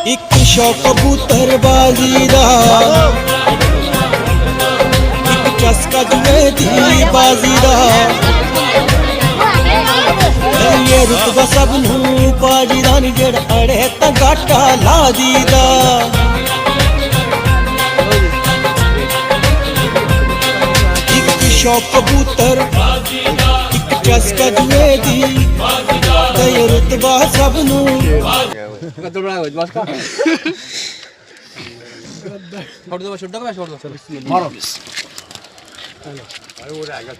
ਇੱਕ ਸ਼ੌਕ ਕਬੂਤਰਬਾਜ਼ੀ ਦਾ, ਇੱਕ ਚਸਕਾ ਜੂਏ ਦੀ ਬਾਜ਼ੀ ਦਾ। ਇਹ ਰੁਤਬਾ ਸਭ ਨੂੰ ਬਾਜੀ ਦਾ ਨੀ, ਜਿਹੜਾ ਅੜੇ ਤਾਂ ਗਾਟਾ ਲਾ ਦੀਦਾ। ਇੱਕ ਸ਼ੌਕ ਕਬੂਤਰ, ਇੱਕ ਚਸਕਾ ਜੂਏ ਦੀ, ਇਹ ਰੁਤਬਾ ਸਭ ਨੂੰ। कद्दू बना हुआ बस का छोड़ दो छोड़ दो छोड़ दो मारो अरे वो आ गया